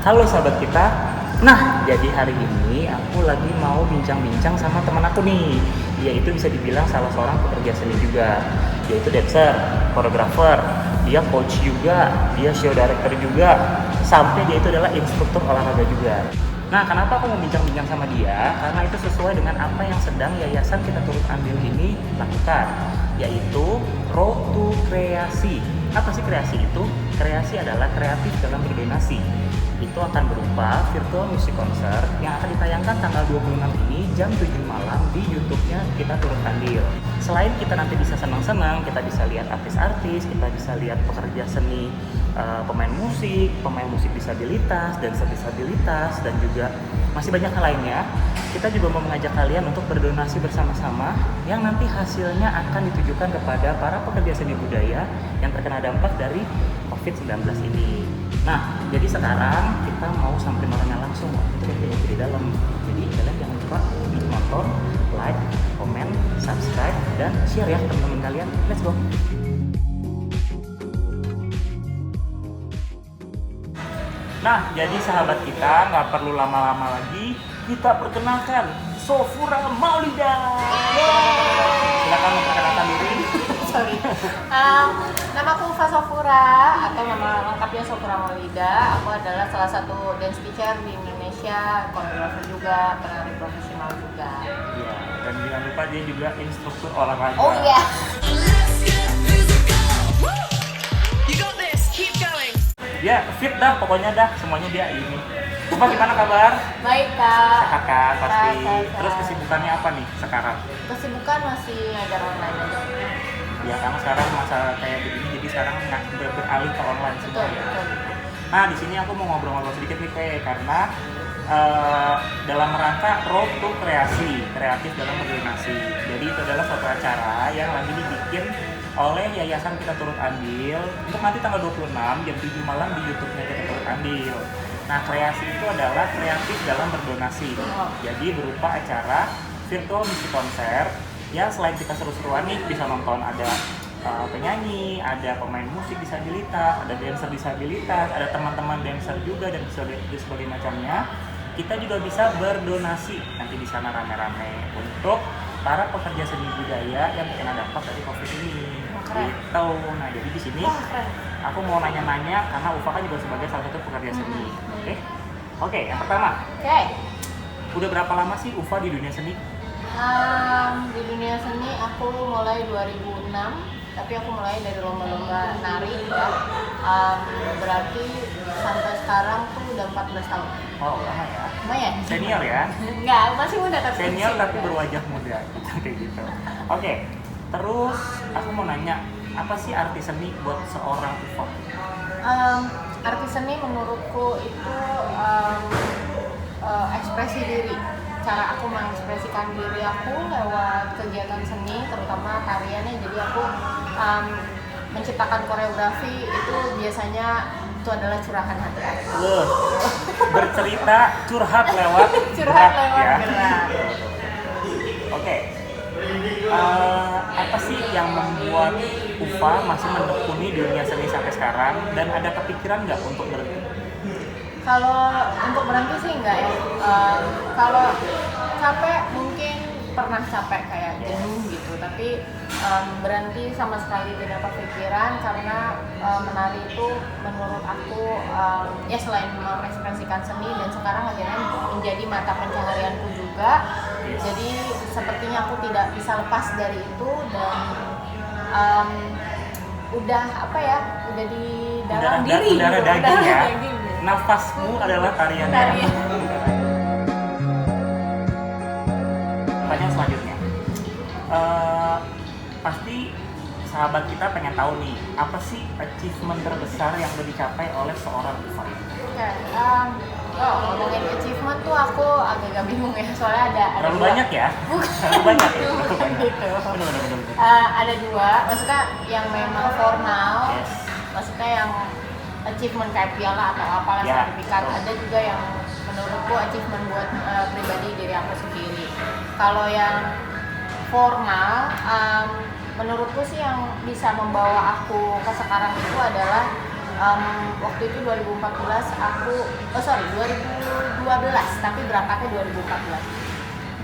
Halo sahabat kita. Nah, jadi hari ini aku lagi mau bincang-bincang sama teman aku nih. Dia itu bisa dibilang salah seorang pekerja seni juga. Dia itu dancer, koreografer, dia coach juga, dia show director juga, sampai dia itu adalah instruktur olahraga juga. Nah, kenapa aku mau bincang-bincang sama dia? Karena itu sesuai dengan apa yang sedang Yayasan Kita Turut Andil ini lakukan, yaitu Road to Kreasi. Apa sih kreasi itu? Kreasi adalah kreatif dalam berdonasi. Itu akan berupa virtual music concert yang akan ditayangkan tanggal 26 ini jam 7 malam di YouTube-nya Kita Turut Andil. Selain kita nanti bisa senang-senang, kita bisa lihat artis-artis, kita bisa lihat pekerja seni, pemain musik disabilitas, dancer disabilitas, dan juga masih banyak hal lainnya. Kita juga mau mengajak kalian untuk berdonasi bersama-sama yang nanti hasilnya akan ditujukan kepada para pekerja seni budaya yang terkena dampak dari COVID-19 ini. Nah, jadi sekarang kita mau sampai orangnya langsung untuk yang di dalam. Jadi kalian jangan lupa nonton, like, komen, subscribe, dan share ya teman-teman kalian. Let's go! Nah, jadi sahabat kita nggak perlu lama-lama lagi, kita perkenalkan Sofura Maulida. Silakan memperkenalkan diri. Sorry. Nama aku Ufa Sofura atau nama lengkapnya Sofura Maulida. Aku adalah salah satu dance teacher di Indonesia, koreografer juga, penari profesional juga. Iya, dan jangan lupa dia juga instruktur olahraga. Oh iya. Dia fit dah, pokoknya dah, semuanya dia ini. Ufa, gimana kabar? Baik kak. Sehat kan pasti. Sehat. Terus kesibukannya apa nih sekarang? Kesibukan masih ngajar online aja. Ya karena sekarang masa kayak begini, jadi sekarang beralih ke online semua ya. Betul. Nah, di sini aku mau ngobrol-ngobrol sedikit nih Pe, karena dalam rangka Road to Kreasi, kreatif dalam berdonasi. Jadi itu adalah suatu acara yang lagi dibikin oleh Yayasan Kita Turut Andil untuk nanti tanggal 26 jam 7 malam di YouTube-nya Kita Turut Andil. Nah, kreasi itu adalah kreatif dalam berdonasi. Jadi berupa acara virtual music konser yang selain kita seru-seruan nih bisa nonton, ada penyanyi, ada pemain musik disabilitas, ada dancer disabilitas, ada teman-teman dancer juga dan sebagainya macamnya. Kita juga bisa berdonasi nanti di sana rame-rame untuk para pekerja seni budaya yang terkena dampak dari COVID ini. Gitu. Nah, jadi di sini aku mau nanya-nanya karena Ufa kan juga sebagai salah satu pekerja seni. Oke, yang pertama. Udah berapa lama sih Ufa di dunia seni? Di dunia seni aku mulai 2006, tapi aku mulai dari lomba-lomba nari ya. Berarti sampai sekarang tuh udah 14 tahun. Oh, lama ya. Lumayan. Senior ya? Enggak, masih muda tapi Senior tapi berwajah muda, kayak gitu. Oke, terus aku mau nanya, apa sih arti seni buat seorang Ufa? Arti seni menurutku itu ekspresi diri. Cara aku mengekspresikan diri aku lewat kegiatan seni, terutama tariannya. Jadi aku menciptakan koreografi itu biasanya itu adalah curahan hati aku. Bercerita curhat lewat Curhat gerak, lewat ya. gerak. Oke. Apa sih yang membuat Ufa masih menekuni dunia seni sampai sekarang dan ada kepikiran nggak untuk berhenti? Kalau untuk berhenti sih enggak ya. Kalau capek mungkin pernah capek kayak jenuh gitu, tapi berhenti sama sekali tidak kepikiran karena menari itu menurut aku ya selain mengekspresikan seni dan sekarang akhirnya menjadi mata pencaharianku juga. Jadi sepertinya aku tidak bisa lepas dari itu dan udah apa ya, udah di dalam diri. Udara gitu. daging ya. Daging. Nafasmu adalah tarian. Pertanyaan selanjutnya, pasti sahabat kita pengen tahu nih, apa sih achievement terbesar yang udah dicapai oleh seorang Ufa? Ngomongin achievement tuh aku agak bingung ya, soalnya ada Terlalu dua. banyak ya? Terlalu banyak ya? Terlalu banyak. Gitu. Bener. Ada dua, maksudnya yang memang formal, Yes. maksudnya yang achievement kayak piala atau apalah Ya, sertifikat. betul. Ada juga yang menurutku achievement buat pribadi diri aku sendiri. Kalau yang formal, menurutku sih yang bisa membawa aku ke sekarang itu adalah Waktu itu 2014 aku, 2012, tapi berangkatnya 2014.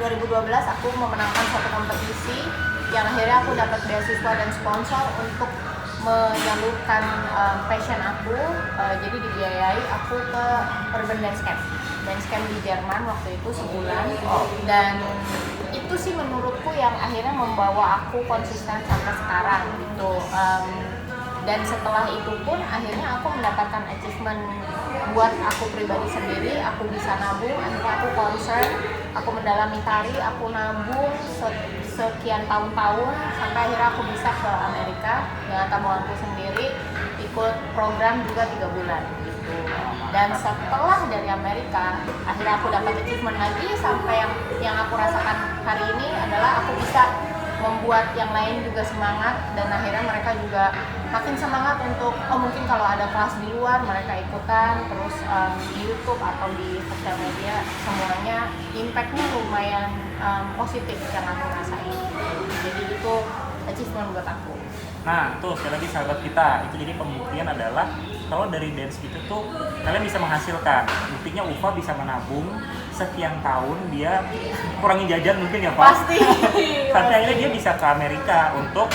2012 aku memenangkan suatu kompetisi yang akhirnya aku dapat beasiswa dan sponsor untuk menyalurkan passion aku. Jadi dibiayai aku ke Urban Dance Camp di Jerman waktu itu sebulan. Dan itu sih menurutku yang akhirnya membawa aku konsisten sampai sekarang gitu. Dan setelah itu pun akhirnya aku mendapatkan achievement buat aku pribadi sendiri. Aku bisa nabung, akhirnya aku concern, aku mendalami tari, aku nabung sekian tahun-tahun sampai akhirnya aku bisa ke Amerika dengan tabunganku sendiri, ikut program juga 3 bulan gitu. Dan setelah dari Amerika akhirnya aku dapat achievement lagi, sampai yang aku rasakan hari ini adalah aku bisa membuat yang lain juga semangat, dan akhirnya mereka juga makin semangat untuk mungkin kalau ada kelas di luar mereka ikutan, terus di YouTube atau di sosial media semuanya impactnya lumayan positif yang aku rasain. Jadi itu achievement buat aku. Nah, tuh sekali lagi sahabat kita, itu jadi pembuktian adalah kalau dari dance itu tuh kalian bisa menghasilkan. Buktinya Ufa bisa menabung sekian tahun, dia kurangin jajan mungkin ya Pak? Pasti. Sampai akhirnya dia bisa ke Amerika untuk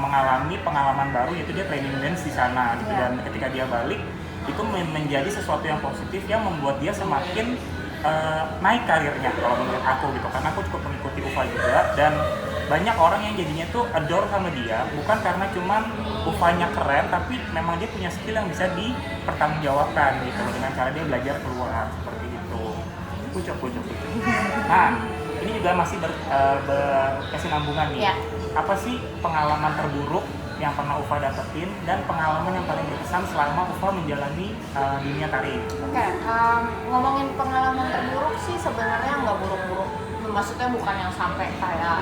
mengalami pengalaman baru, yaitu dia training dance di sana gitu. Dan ketika dia balik, itu menjadi sesuatu yang positif yang membuat dia semakin naik karirnya kalau menurut aku gitu. Karena aku cukup mengikuti Ufa juga, dan banyak orang yang jadinya tuh adore sama dia, bukan karena cuman Ufanya keren, tapi memang dia punya skill yang bisa dipertanggungjawabkan gitu dengan cara dia belajar keluar seperti itu. Pucuk. Nah, ini juga masih berkesinambungan nih. Ya. Apa sih pengalaman terburuk yang pernah Ufa dapetin dan pengalaman yang paling berkesan selama Ufa menjalani dunia tari? Oke, ngomongin pengalaman terburuk sih sebenarnya nggak buruk-buruk. Maksudnya bukan yang sampai kayak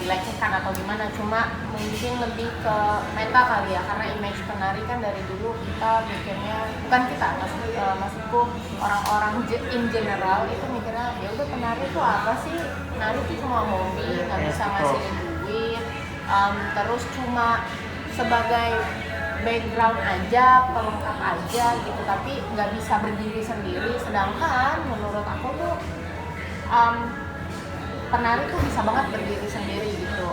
dilecehkan atau gimana, cuma mungkin lebih ke mental kali ya, karena image penari kan dari dulu kita mikirnya, bukan kita, maksudku orang-orang in general itu mikirnya ya udah penari itu apa sih, penari itu cuma hobi, nggak bisa ngasihin duit, terus cuma sebagai background aja, pelengkap aja gitu, tapi nggak bisa berdiri sendiri. Sedangkan menurut aku tuh penari tuh bisa banget berdiri sendiri gitu.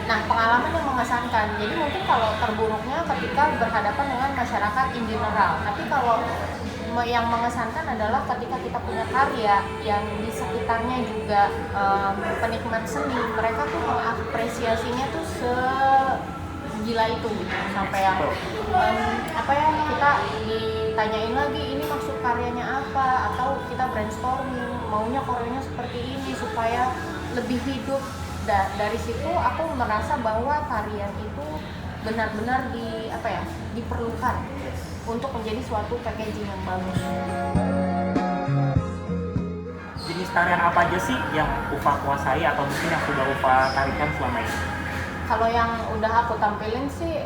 Nah, pengalaman yang mengesankan. Jadi mungkin kalau terburuknya ketika berhadapan dengan masyarakat in general. Tapi kalau yang mengesankan adalah ketika kita punya karya yang di sekitarnya juga penikmat seni, mereka tuh mengapresiasinya tuh gila itu gitu, sampai yang kita ditanyain lagi ini maksud karyanya apa, atau kita brainstorming maunya karyanya seperti ini supaya lebih hidup. Dari situ aku merasa bahwa tarian itu benar-benar diperlukan untuk menjadi suatu packaging yang bagus. Jenis tarian apa aja sih yang Ufa kuasai atau mungkin yang sudah Ufa tarikan selama ini? Kalau yang udah aku tampilin sih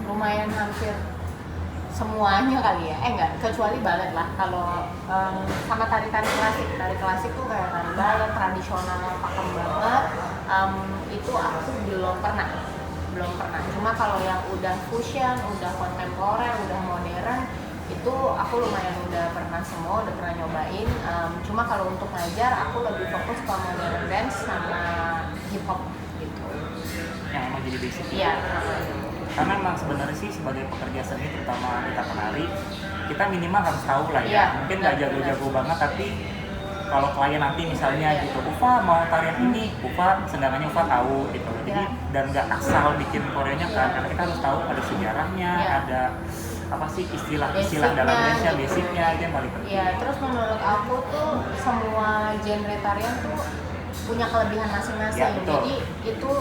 lumayan hampir semuanya kali ya, enggak, kecuali balet lah. Kalau sama tari klasik tuh kayak tari balet tradisional pakem banget, itu aku belum pernah. Cuma kalau yang udah fusion, udah kontemporer, udah modern, itu aku lumayan udah pernah nyobain. Cuma kalau untuk ngajar aku lebih fokus ke modern dance sama hip hop gitu. Yang emang jadi basic. Iya. Karena memang sebenarnya sih sebagai pekerja seni, terutama kita penari, kita minimal harus tahu lah ya. Iya, Mungkin nggak jago-jago banget, tapi kalau klien nanti misalnya gitu, Ufa mau tarian ini, seenggaknya Ufa tahu gitu. Jadi dan nggak asal bikin koreonya kan, karena kita harus tahu ada sejarahnya, ada apa sih istilah dalam dance-nya, basicnya itu yang paling penting. Iya, terus menurut aku tuh semua genre tarian tuh punya kelebihan masing-masing. Ya, jadi itu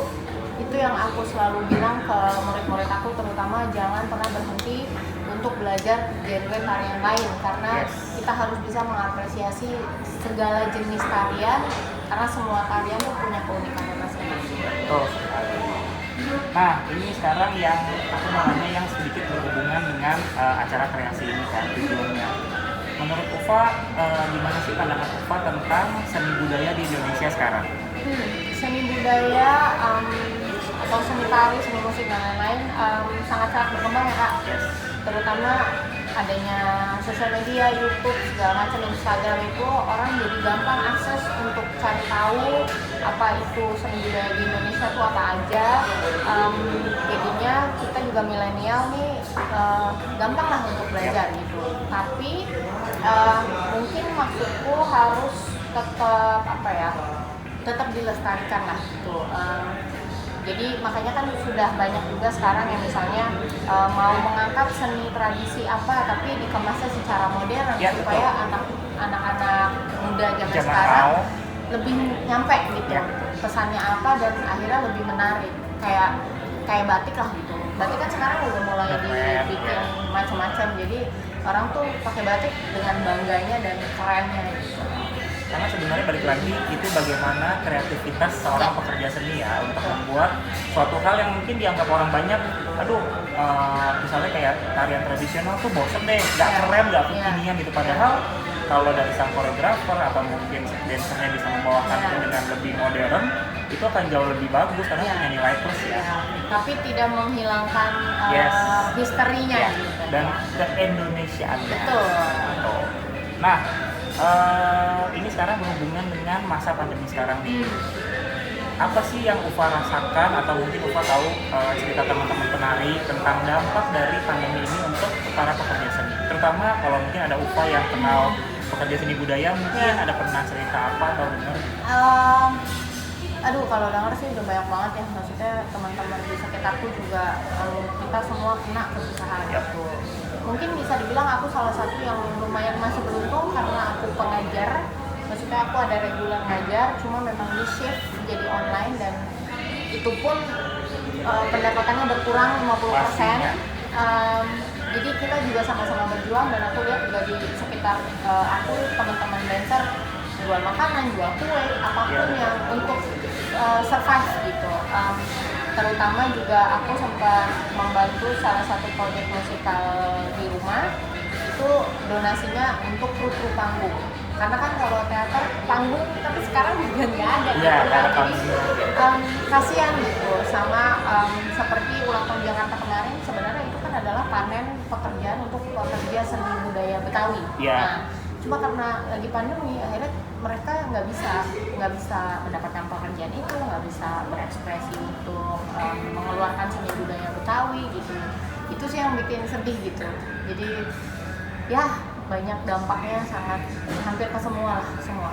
yang aku selalu bilang ke murid-murid aku, terutama jangan pernah berhenti untuk belajar genre tarian lain, karena kita harus bisa mengapresiasi segala jenis tarian, karena semua tarian tuh punya keunikannya masing-masing. Nah, ini sekarang yang aku mau nanya yang sedikit berhubungan dengan acara kreasi ini kan, tujuannya. Menurut Ufa, gimana sih pandangan Ufa tentang seni budaya di Indonesia sekarang? Seni budaya atau seni tari, seni musik dan lain-lain sangat-sangat berkembang ya Kak. Yes. Terutama adanya sosial media, YouTube, segala macam, Instagram itu orang jadi gampang akses untuk cari tahu apa itu seni budaya di Indonesia tuh apa aja. Jadinya kita juga milenial nih gampang lah untuk belajar gitu. Tapi mungkin maksudku harus tetap apa ya? Tetap dilestarikan lah gitu. Jadi makanya kan sudah banyak juga sekarang yang misalnya mau mengangkat seni tradisi apa tapi dikemasnya secara modern ya, supaya anak-anak muda zaman Jangan sekarang mau. lebih nyampe gitu Ya. pesannya apa dan akhirnya lebih menarik kayak batik lah gitu. Batik kan sekarang udah mulai Keren, dibikin ya. macam-macam, jadi orang tuh pakai batik dengan bangganya dan kerennya gitu. Karena sebenarnya balik lagi itu bagaimana kreativitas seorang pekerja seni ya untuk membuat suatu hal yang mungkin dianggap orang banyak, aduh misalnya kayak tarian tradisional tuh bosen deh, nggak keren, nggak kekinian gitu. Padahal kalau dari sang koreografer atau mungkin dancernya bisa membawakan itu dengan lebih modern, itu akan jauh lebih bagus karena punya nilai plus ya. Tapi tidak menghilangkan historinya Ya. gitu. Dan keindonesiaannya. Betul. Nah, ini sekarang berhubungan dengan masa pandemi sekarang nih. Apa sih yang Ufa rasakan atau mungkin Ufa tahu cerita teman-teman penari tentang dampak dari pandemi ini untuk para pekerja seni? Terutama kalau mungkin ada Ufa yang kenal pekerja seni budaya, mungkin ada pernah cerita apa atau dengar? Aduh, kalau denger sih udah banyak banget ya. Maksudnya teman-teman di sekitarku juga kita semua kena kesusahan gitu. Mungkin bisa dibilang aku salah satu yang lumayan masih beruntung karena aku pengajar. Maksudnya aku ada reguler ngajar, cuma memang di shift jadi online dan itu pun pendapatannya berkurang 50%. Jadi kita juga sama-sama berjuang dan aku lihat juga di sekitar aku teman-teman dancer jual makanan, jual kue, apapun yang untuk survive gitu. Terutama juga aku sempat membantu salah satu proyek musikal di rumah, itu donasinya untuk kru panggung. Karena kan kalau teater panggung tapi sekarang juga nggak ada Iya, gitu kan. jadi Kasihan gitu sama seperti ulang tahun Jakarta kemarin, sebenarnya itu kan adalah panen pekerjaan untuk pekerja seni budaya Betawi. Iya. Nah, cuma karena lagi pandemi akhirnya mereka nggak bisa mendapatkan pekerjaan itu, nggak bisa berekspresi untuk mengeluarkan seni budaya Betawi gitu. Itu sih yang bikin sedih gitu. Jadi ya banyak dampaknya, sangat hampir ke semua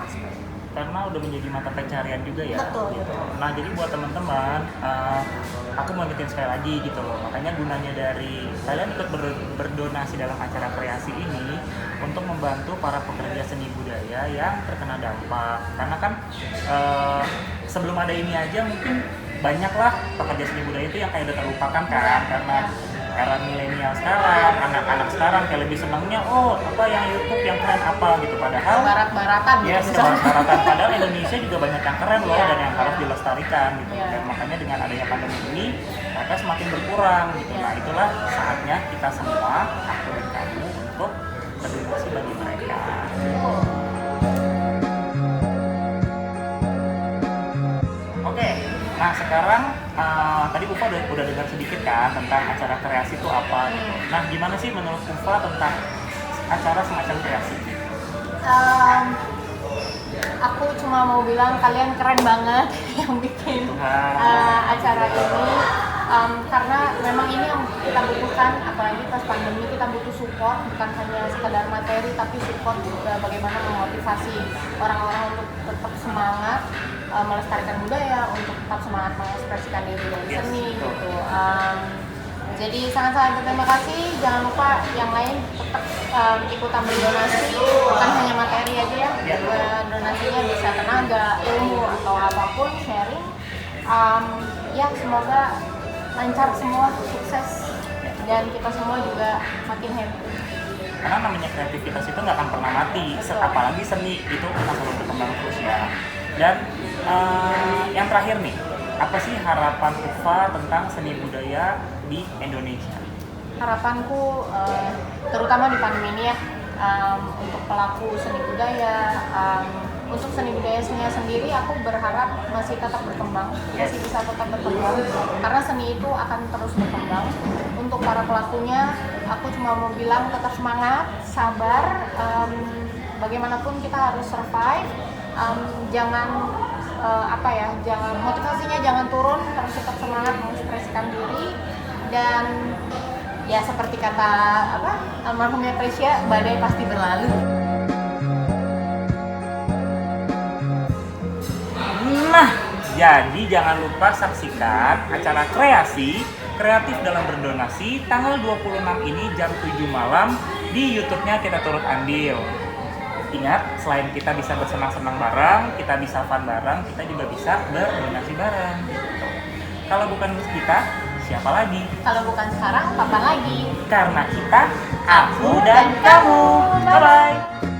aspek. Karena udah menjadi mata pencarian juga ya. Betul, gitu. betul. Nah, jadi buat teman-teman, aku mau ingetin sekali lagi gitu loh. Makanya gunanya dari kalian ikut berdonasi dalam acara kreasi ini untuk membantu para pekerja seni budaya yang terkena dampak. Karena kan sebelum ada ini aja mungkin banyaklah pekerja seni budaya itu yang kayak udah terlupakan kan, karena era milenial sekarang, anak-anak sekarang kayak lebih senangnya apa yang YouTube yang keren apa gitu, padahal Barat-baratan yes, gitu. barat-baratan, padahal Indonesia juga banyak yang keren loh Iya. dan yang harus dilestarikan gitu. Iya. Dan makanya dengan adanya pandemi ini mereka semakin berkurang gitu. Nah, itulah saatnya kita semua, aku dan kamu, untuk berdonasi bagi mereka. Oke, nah sekarang tadi Ufa udah dengar sedikit kan tentang acara kreasi itu apa gitu. Nah, gimana sih menurut Ufa tentang acara semacam kreasi? Aku cuma mau bilang kalian keren banget yang bikin acara ini, karena memang ini yang kita butuhkan, apalagi pas pandemi kita butuh support, bukan hanya sekedar materi tapi support juga bagaimana memotivasi orang-orang untuk tetap semangat melestarikan budaya, untuk tetap semangat mengekspresikan diri dari seni gitu. Jadi sangat-sangat berterima kasih. Jangan lupa yang lain tetap ikutan berdonasi, bukan hanya materi aja ya. Donasinya bisa tenaga, ilmu atau apapun, sharing. Ya semoga lancar semua, sukses, dan kita semua juga makin happy. Karena namanya kreativitas itu nggak akan pernah mati, apalagi seni itu akan selalu berkembang terus ya. Dan yang terakhir nih, apa sih harapan Ufa tentang seni budaya di Indonesia? Harapanku terutama di pandemi ini ya, untuk pelaku seni budaya, untuk seni budayanya sendiri aku berharap masih tetap berkembang, masih bisa tetap berkembang karena seni itu akan terus berkembang. Untuk para pelakunya, aku cuma mau bilang tetap semangat, sabar, bagaimanapun kita harus survive, jangan jangan motivasinya jangan turun, harus tetap semangat mengekspresikan diri dan ya seperti kata almarhumnya Krisya, badai pasti berlalu. Nah, jadi jangan lupa saksikan acara kreatif dalam berdonasi tanggal 26 ini jam 7 malam di YouTube-nya Kita Turut Andil. Ingat, selain kita bisa bersenang-senang bareng, kita bisa fun bareng, kita juga bisa berdonasi bareng. Gitu. Kalau bukan kita, siapa lagi? Kalau bukan sekarang, kapan lagi? Karena kita, aku dan kamu. Bye-bye.